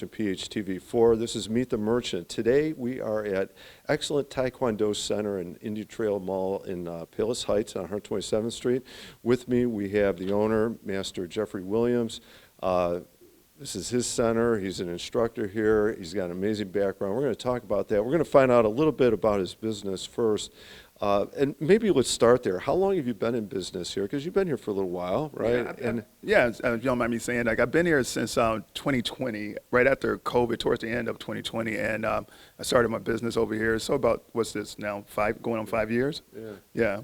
watching PHTV4. This is Meet the Merchant. Today we are at Xcellent Taekwondo Center in Indian Trail Mall in Palos Heights on 127th Street. With me we have the owner, Master Jeffrey Williams. This is his center. He's an instructor here. He's got an amazing background. We're going to talk about that. We're going to find out a little bit about his business first. And maybe let's start there. How long have you been in business here? Because you've been here for a little while, right? Yeah, if you don't mind me saying, like, I've been here since 2020, right after COVID, towards the end of 2020, and I started my business over here. So about, what's this now, going on 5 years? Yeah.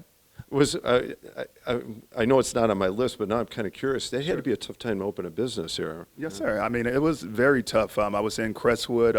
I know it's not on my list, but now I'm kind of curious. That had to be a tough time to open a business here. Yes, sir. I mean, it was very tough. I was in Crestwood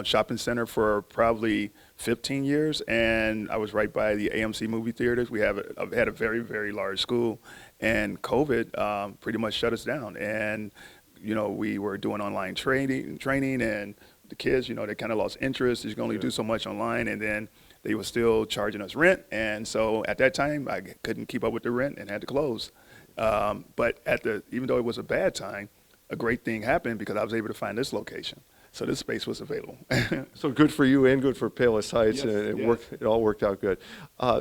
Shopping Center for probably 15 years, and I was right by the AMC movie theaters. We had a very, very large school, and COVID pretty much shut us down. And, you know, we were doing online training, and the kids, you know, they kind of lost interest. You can only do so much online, and then they were still charging us rent. And so at that time, I couldn't keep up with the rent and had to close. But even though it was a bad time, a great thing happened because I was able to find this location. So this space was available. So good for you and good for Palos Heights, yes, and it all worked out good.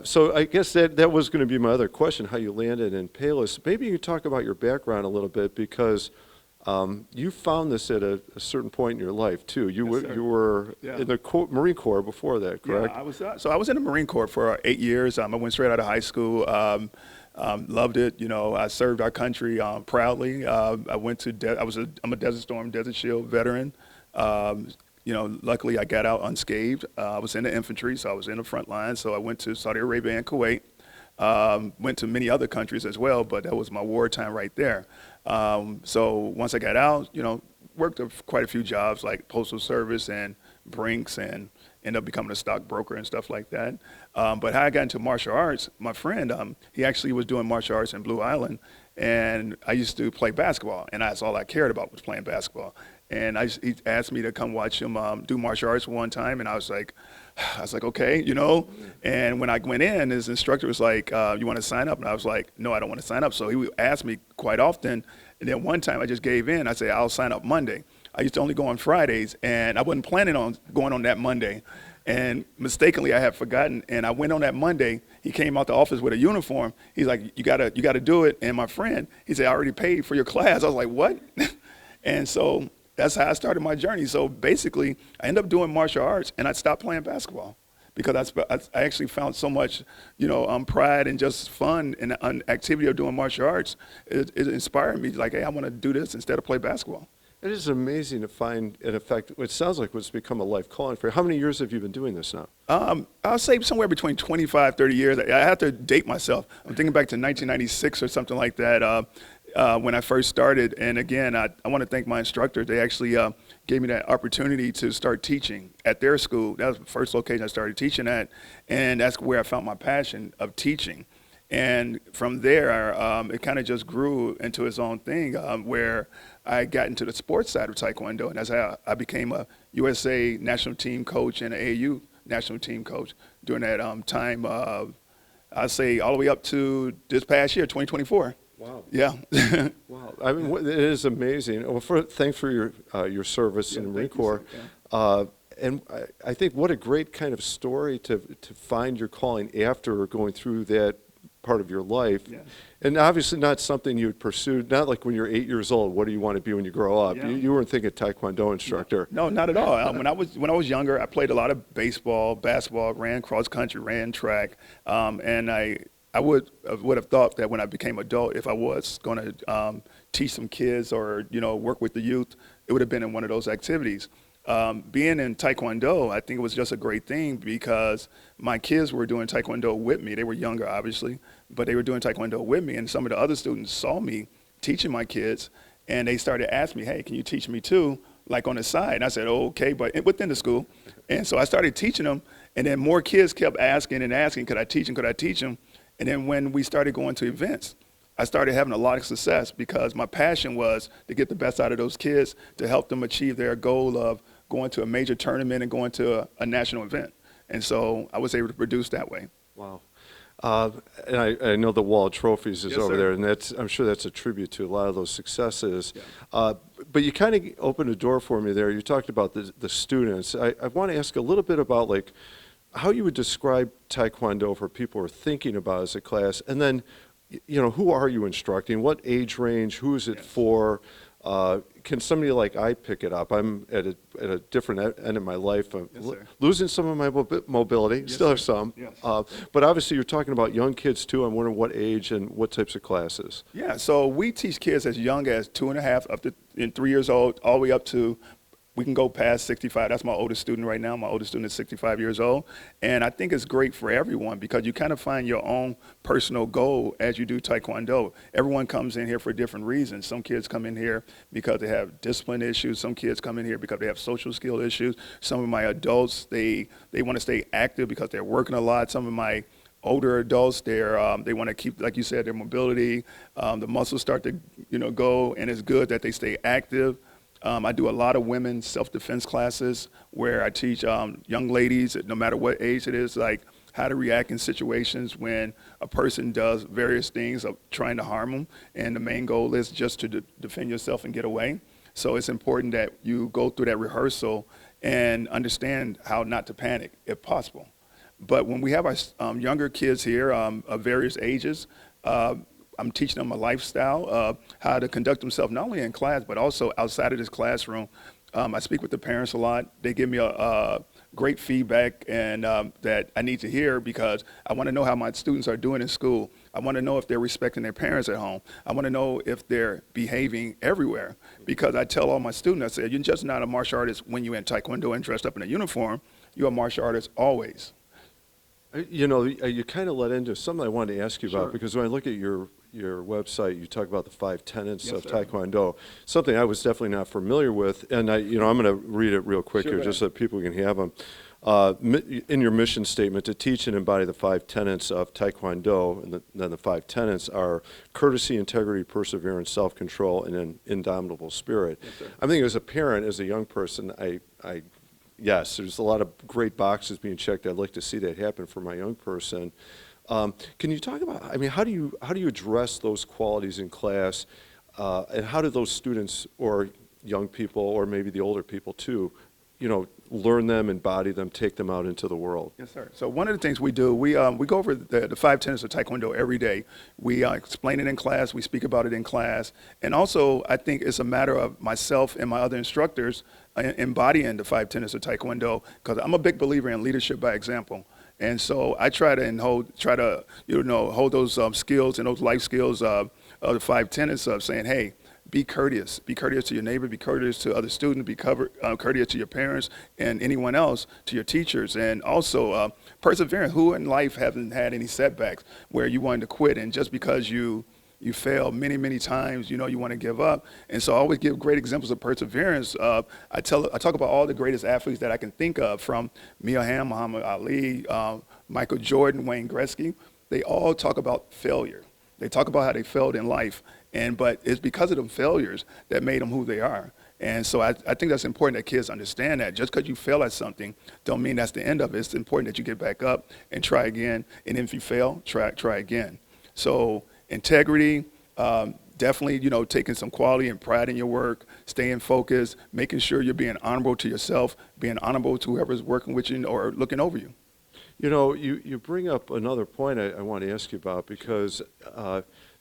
So I guess that was going to be my other question, how you landed in Palos. Maybe you could talk about your background a little bit, because you found this at a certain point in your life too. You were in the Marine Corps before that, correct? Yeah, I was in the Marine Corps for 8 years. I went straight out of high school. Loved it. You know, I served our country proudly. I'm a Desert Storm, Desert Shield veteran. You know, luckily I got out unscathed. I was in the infantry, so I was in the front line. So I went to Saudi Arabia and Kuwait. Went to many other countries as well, but that was my wartime right there. So once I got out, you know, worked quite a few jobs like Postal Service and Brinks, and ended up becoming a stockbroker and stuff like that. But how I got into martial arts, my friend, he actually was doing martial arts in Blue Island, and I used to play basketball, and that's all I cared about was playing basketball. And he asked me to come watch him do martial arts one time, and I was like, okay, you know. And when I went in, his instructor was like, you want to sign up? And I was like, no, I don't want to sign up. So he would ask me quite often, and then one time I just gave in. I said, I'll sign up Monday. I used to only go on Fridays, and I wasn't planning on going on that Monday. And mistakenly, I had forgotten, and I went on that Monday. He came out the office with a uniform. He's like, you gotta do it. And my friend, he said, I already paid for your class. I was like, what? And so that's how I started my journey. So basically, I ended up doing martial arts, and I stopped playing basketball because I actually found so much, you know, pride and just fun in the activity of doing martial arts. It inspired me, like, hey, I want to do this instead of play basketball. It is amazing to find, in effect, it sounds like what's become a life calling for you. How many years have you been doing this now? I'll say somewhere between 25, 30 years. I have to date myself. I'm thinking back to 1996 or something like that. When I first started. And again, I want to thank my instructor. They actually gave me that opportunity to start teaching at their school. That was the first location I started teaching at, and that's where I found my passion of teaching. And from there, it kind of just grew into its own thing, where I got into the sports side of Taekwondo, and that's how I became a USA national team coach and an AAU national team coach during that time, I'd say all the way up to this past year, 2024. Wow. Yeah. Wow. I mean, it is amazing. Well, thanks for your service in the Marine Corps. And I think what a great kind of story to find your calling after going through that part of your life. Yeah. And obviously not something you would pursue, not like when you're 8 years old, what do you want to be when you grow up? Yeah. You weren't thinking Taekwondo instructor. No, not at all. When I was younger, I played a lot of baseball, basketball, ran cross country, ran track, and I would have thought that when I became adult, if I was going to teach some kids or, you know, work with the youth, it would have been in one of those activities. Being in Taekwondo, I think it was just a great thing because my kids were doing Taekwondo with me. They were younger, obviously, but they were doing Taekwondo with me. And some of the other students saw me teaching my kids, and they started asking me, hey, can you teach me too, like on the side? And I said, oh, okay, but within the school. And so I started teaching them, and then more kids kept asking and asking, could I teach them, could I teach them? And then when we started going to events, I started having a lot of success because my passion was to get the best out of those kids, to help them achieve their goal of going to a major tournament and going to a national event. And so I was able to produce that way. Wow. Uh, and I know the wall of trophies is Yes, over sir. there, and I'm sure that's a tribute to a lot of those successes. Yeah. Uh, but you kind of opened a door for me there. You talked about the students. I want to ask a little bit about like how you would describe Taekwondo for people who are thinking about as a class, and then, who are you instructing? What age range? Who is it Yes. for? Can somebody like I pick it up? I'm at a different end of my life. I'm Yes, sir. losing some of my mobility. Yes, Still have sir. some. Yes. But obviously, you're talking about young kids too. I'm wondering what age and what types of classes. Yeah, so we teach kids as young as 2.5 up to 3 years old, all the way up to, we can go past 65. That's my oldest student right now. My oldest student is 65 years old. And I think it's great for everyone because you kind of find your own personal goal as you do Taekwondo. Everyone comes in here for different reasons. Some kids come in here because they have discipline issues. Some kids come in here because they have social skill issues. Some of my adults, they want to stay active because they're working a lot. Some of my older adults, they want to keep, like you said, their mobility. The muscles start to go, and it's good that they stay active. I do a lot of women's self-defense classes where I teach young ladies, no matter what age it is, like how to react in situations when a person does various things of trying to harm them. And the main goal is just to defend yourself and get away. So it's important that you go through that rehearsal and understand how not to panic if possible. But when we have our younger kids here of various ages, I'm teaching them a lifestyle, how to conduct themselves not only in class, but also outside of this classroom. I speak with the parents a lot. They give me a great feedback and that I need to hear because I want to know how my students are doing in school. I want to know if they're respecting their parents at home. I want to know if they're behaving everywhere because I tell all my students, I say, you're just not a martial artist when you're in Taekwondo and dressed up in a uniform. You're a martial artist always. You kind of led into something I wanted to ask you Sure. about because when I look at your website, you talk about the 5 tenets Yes, of sir. Taekwondo, something I was definitely not familiar with. And I'm going to read it real quick Sure, here go just so that people can have them. In your mission statement, to teach and embody the 5 tenets of Taekwondo, and then the 5 tenets are courtesy, integrity, perseverance, self-control, and an indomitable spirit. Yes, sir. I think as a parent, as a young person, yes, there's a lot of great boxes being checked. I'd like to see that happen for my young person. Can you talk about, how do you address those qualities in class, and how do those students or young people, or maybe the older people too, learn them, embody them, take them out into the world? Yes, sir. So one of the things we do, we go over the 5 tenets of Taekwondo every day. We explain it in class. We speak about it in class. And also, I think it's a matter of myself and my other instructors embodying the 5 tenets of Taekwondo because I'm a big believer in leadership by example. And so I try to hold those skills and those life skills of the 5 tenets of saying, hey, be courteous. Be courteous to your neighbor. Be courteous to other students. Be courteous to your parents and anyone else, to your teachers. And also perseverance. Who in life hasn't had any setbacks where you wanted to quit and just because you fail many, many times, you want to give up. And so I always give great examples of perseverance. I talk about all the greatest athletes that I can think of, from Mia Hamm, Muhammad Ali, Michael Jordan, Wayne Gretzky. They all talk about failure. They talk about how they failed in life. But it's because of them failures that made them who they are. And so I think that's important that kids understand that. Just because you fail at something don't mean that's the end of it. It's important that you get back up and try again. And if you fail, try again. So integrity, definitely, taking some quality and pride in your work, staying focused, making sure you're being honorable to yourself, being honorable to whoever's working with you or looking over you. You bring up another point I want to ask you about because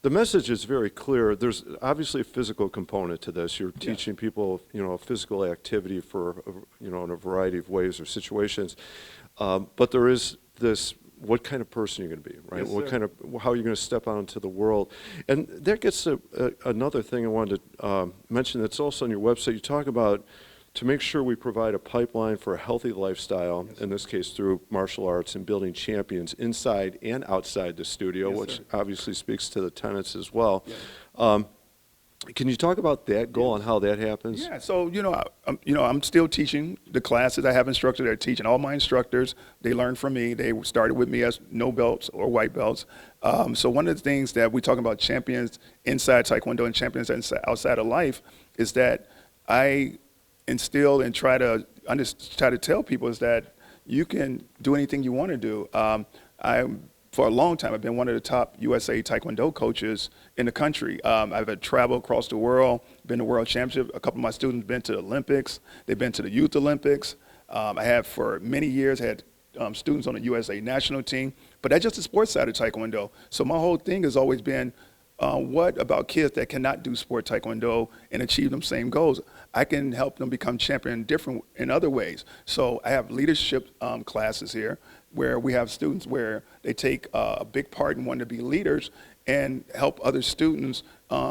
the message is very clear. There's obviously a physical component to this. You're teaching people, physical activity for, in a variety of ways or situations. But there is this, what kind of person you're going to be, right? Yes, How you're going to step out into the world. And that gets to another thing I wanted to mention that's also on your website. You talk about to make sure we provide a pipeline for a healthy lifestyle, in this case through martial arts and building champions inside and outside the studio, which obviously speaks to the tenets as well. Can you talk about that goal and how that happens? Yeah, so I'm still teaching the classes. I have instructors that are teaching. All my instructors, they learned from me. They started with me as no belts or white belts. So one of the things that we talk about champions inside Taekwondo and champions outside of life is that I instill and try to tell people is that you can do anything you want to do. I'm for a long time, I've been one of the top USA Taekwondo coaches in the country. I've traveled across the world, been to World Championship. A couple of my students been to the Olympics. They've been to the Youth Olympics. I have for many years had students on the USA national team, but that's just the sports side of Taekwondo. So my whole thing has always been, what about kids that cannot do sport Taekwondo and achieve them same goals? I can help them become champion in other ways. So I have leadership classes here where we have students where they take a big part in wanting to be leaders and help other students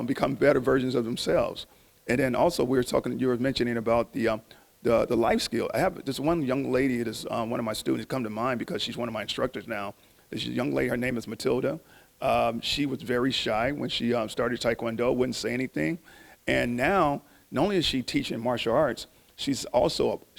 become better versions of themselves. And then also you were mentioning about the life skill. I have this one young lady, one of my students come to mind because she's one of my instructors now. This young lady, her name is Matilda. She was very shy when she started Taekwondo, wouldn't say anything. And now, not only is she teaching martial arts, she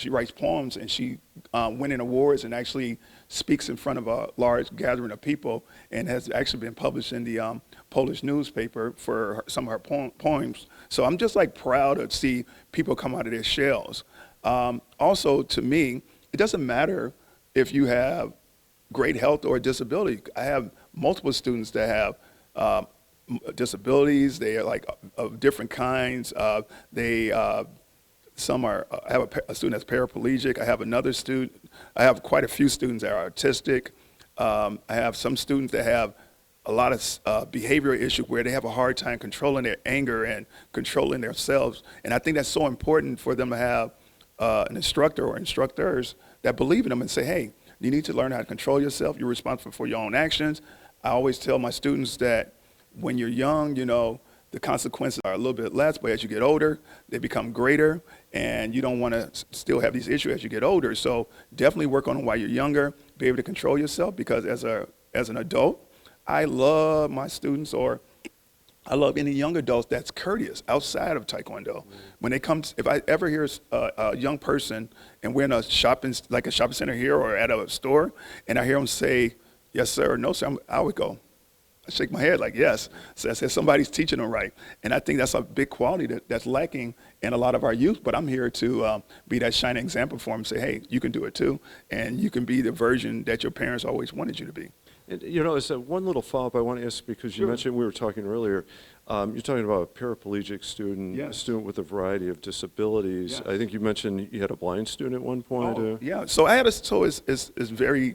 writes poems, and she winning awards and actually speaks in front of a large gathering of people, and has actually been published in the Polish newspaper for some of her poems. So I'm just like proud to see people come out of their shells. Also, to me, it doesn't matter if you have great health or disability. I have multiple students that have disabilities. They are like of different kinds. I have a student that's paraplegic. I have another student. I have quite a few students that are autistic. I have some students that have a lot of behavioral issues where they have a hard time controlling their anger and controlling themselves. And I think that's so important for them to have an instructor or instructors that believe in them and say, hey, you need to learn how to control yourself. You're responsible for your own actions. I always tell my students that when you're young, the consequences are a little bit less, but as you get older, they become greater, and you don't want to still have these issues as you get older. So definitely work on them while you're younger, be able to control yourself, because as an adult, I love my students, or I love any young adults that's courteous outside of Taekwondo. When they come, if I ever hear a young person and we're in a shopping center here or at a store, and I hear them say, yes, sir, or no, sir, I would go. I shake my head like, yes. So I said, somebody's teaching them right. And I think that's a big quality that's lacking in a lot of our youth. But I'm here to be that shining example for them, say, hey, you can do it too. And you can be the version that your parents always wanted you to be. And, as one little follow-up I want to ask, because you mentioned, we were talking earlier, you're talking about a paraplegic student, a student with a variety of disabilities. Yes. I think you mentioned you had a blind student at one point. Yeah, so it's very,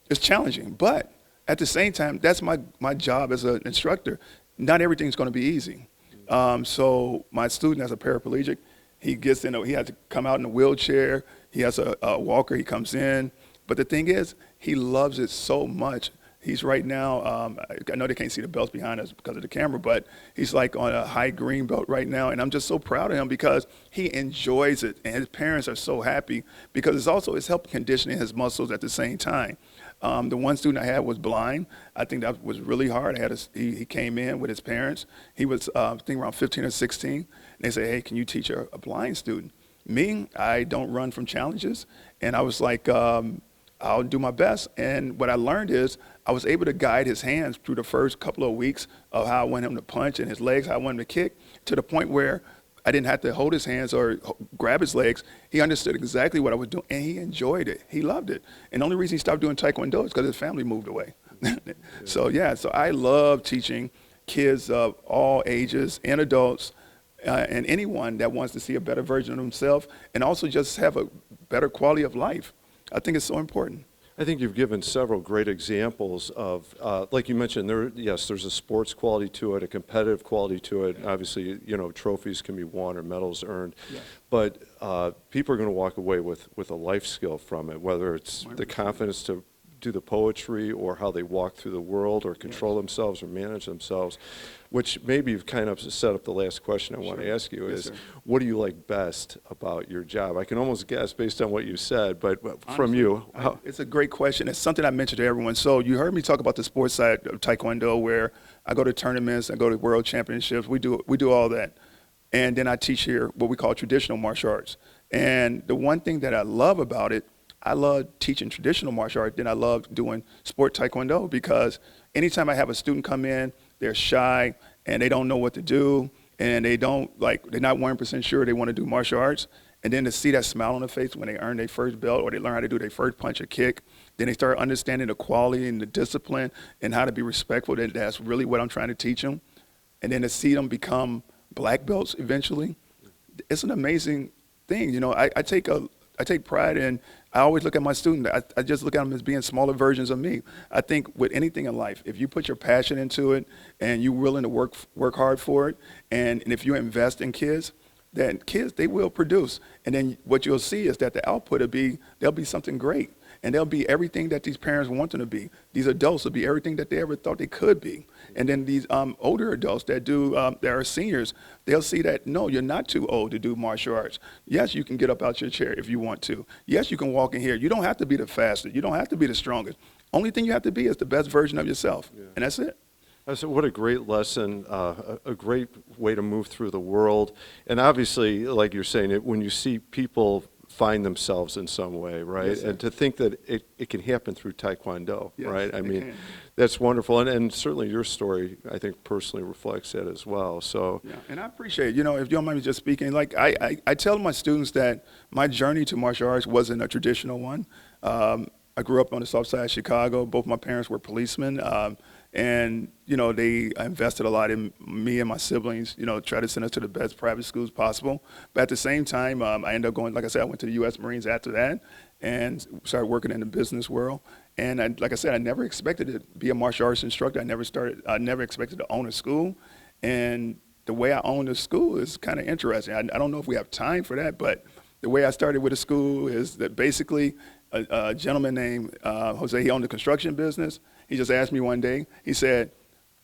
it's challenging, but at the same time, that's my job as an instructor. Not everything's going to be easy. So my student has a paraplegic. He has to come out in a wheelchair. He has a walker. He comes in. But the thing is, he loves it so much. He's right now, I know they can't see the belts behind us because of the camera, but he's like on a high green belt right now. And I'm just so proud of him because he enjoys it. And his parents are so happy because it's helping conditioning his muscles at the same time. The one student I had was blind. I think that was really hard. He came in with his parents. He was, I think, around 15 or 16. And they said, hey, can you teach a blind student? Me, I don't run from challenges. And I was like, I'll do my best. And what I learned is I was able to guide his hands through the first couple of weeks of how I want him to punch, and his legs, how I want him to kick, to the point where I didn't have to hold his hands or grab his legs. He understood exactly what I was doing, and he enjoyed it. He loved it. And the only reason he stopped doing Taekwondo is because his family moved away. So I love teaching kids of all ages and adults and anyone that wants to see a better version of themselves and also just have a better quality of life. I think it's so important. I think you've given several great examples of, like you mentioned, there's a sports quality to it, a competitive quality to it. Obviously, trophies can be won or medals earned, but people are going to walk away with a life skill from it, whether it's the confidence to do the poetry or how they walk through the world or control themselves or manage themselves, which maybe you've kind of set up the last question I want to ask you is, what do you like best about your job? I can almost guess based on what you said, but from you. It's a great question. It's something I mentioned to everyone. So you heard me talk about the sports side of Taekwondo, where I go to tournaments, I go to world championships, we do all that. And then I teach here what we call traditional martial arts. And the one thing that I love about it, I love teaching traditional martial arts, then I love doing sport Taekwondo, because anytime I have a student come in, they're shy and they don't know what to do, and they're not 100% sure they want to do martial arts. And then to see that smile on their face when they earn their first belt or they learn how to do their first punch or kick, then they start understanding the quality and the discipline and how to be respectful. That's really what I'm trying to teach them. And then to see them become black belts eventually, it's an amazing thing. You know, I take pride in, I always look at my student, I just look at them as being smaller versions of me. I think with anything in life, if you put your passion into it and you're willing to work hard for it, and if you invest in kids, then kids, they will produce. And then what you'll see is that the output they'll be something great. And they'll be everything that these parents want them to be. These adults will be everything that they ever thought they could be. And then these older adults that are seniors, they'll see that, no, you're not too old to do martial arts. Yes, you can get up out your chair if you want to. Yes, you can walk in here. You don't have to be the fastest. You don't have to be the strongest. Only thing you have to be is the best version of yourself. Yeah. And that's it. I said, what a great lesson, a great way to move through the world. And obviously, like you're saying, when you see people find themselves in some way, right? Yes, and to think that it can happen through Taekwondo, yes, right? I mean, that's wonderful. And certainly your story, I think, personally reflects that as well. So, yeah, and I appreciate it. You know, if you don't mind me just speaking, like I tell my students that my journey to martial arts wasn't a traditional one. I grew up on the south side of Chicago. Both my parents were policemen. And, you know, they invested a lot in me and my siblings, you know, try to send us to the best private schools possible. But at the same time, I ended up going, like I said, I went to the U.S. Marines after that and started working in the business world. And like I said, I never expected to be a martial arts instructor. I never expected to own a school. And the way I own the school is kind of interesting. I don't know if we have time for that, but the way I started with the school is that basically a gentleman named Jose, he owned the construction business. He just asked me one day, he said,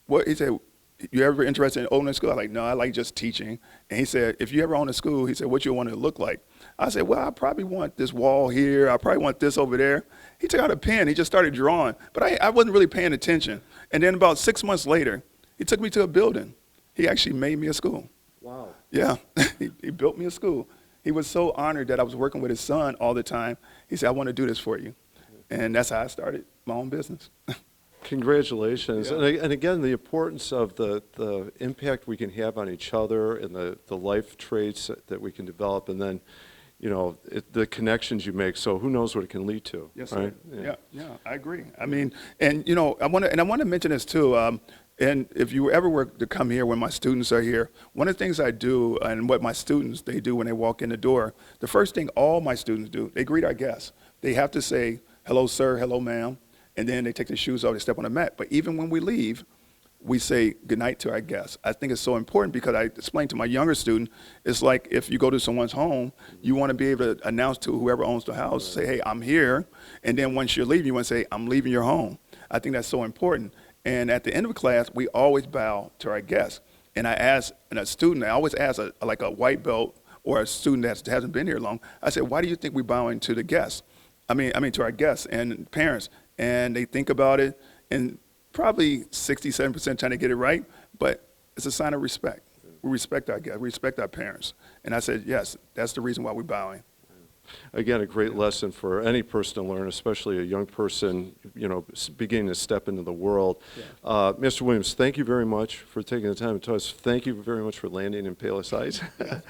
you ever interested in owning a school? I was like, no, I like just teaching. And he said, if you ever own a school, he said, what you want it to look like? I said, well, I probably want this wall here. I probably want this over there. He took out a pen. He just started drawing. But I wasn't really paying attention. And then about 6 months later, he took me to a building. He actually made me a school. Wow. Yeah, he built me a school. He was so honored that I was working with his son all the time. He said, I want to do this for you. And that's how I started my own business. Congratulations. Yeah. And again, the importance of the impact we can have on each other and the life traits that we can develop, and then, you know, the connections you make. So who knows what it can lead to? Yes, right? sir. Yeah, I agree. I mean, and you know, I want to mention this too. And if you ever were to come here when my students are here, one of the things I do and what my students, they do when they walk in the door, the first thing all my students do, they greet our guests. They have to say, hello, sir, hello, ma'am. And then they take their shoes off, they step on the mat. But even when we leave, we say goodnight to our guests. I think it's so important because I explained to my younger student, it's like if you go to someone's home, you want to be able to announce to whoever owns the house, say, hey, I'm here. And then once you're leaving, you want to say, I'm leaving your home. I think that's so important. And at the end of class, we always bow to our guests. And I ask, and a student, I always ask like a white belt or a student that hasn't been here long, I said, why do you think we're bowing to the guests? I mean to our guests and parents. And they think about it, and probably 67% trying to get it right, but it's a sign of respect. We respect our guests, we respect our parents. And I said, yes, that's the reason why we're bowing. Again, a great lesson for any person to learn, especially a young person, you know, beginning to step into the world. Yeah. Mr. Williams, thank you very much for taking the time to tell us. Thank you very much for landing in Palos Heights. Yes,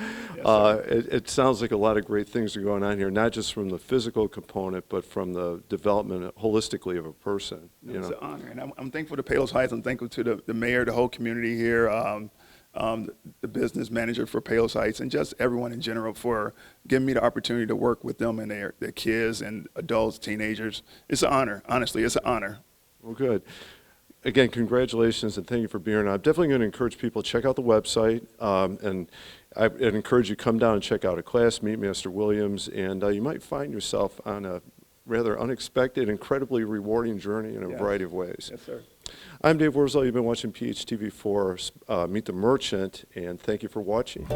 it sounds like a lot of great things are going on here, not just from the physical component, but from the development holistically of a person. It's an honor, and I'm thankful to Palos Heights. I'm thankful to the mayor, the whole community here. The business manager for Palos Heights, and just everyone in general for giving me the opportunity to work with them and their kids and adults, teenagers. It's an honor. Honestly, it's an honor. Well, good. Again, congratulations, and thank you for being here. I'm definitely going to encourage people to check out the website, and I'd encourage you to come down and check out a class, meet Mr. Williams, and you might find yourself on a rather unexpected, incredibly rewarding journey in a variety of ways. Yes, sir. I'm Dave Wurzel. You've been watching PHTV for Meet the Merchant, and thank you for watching.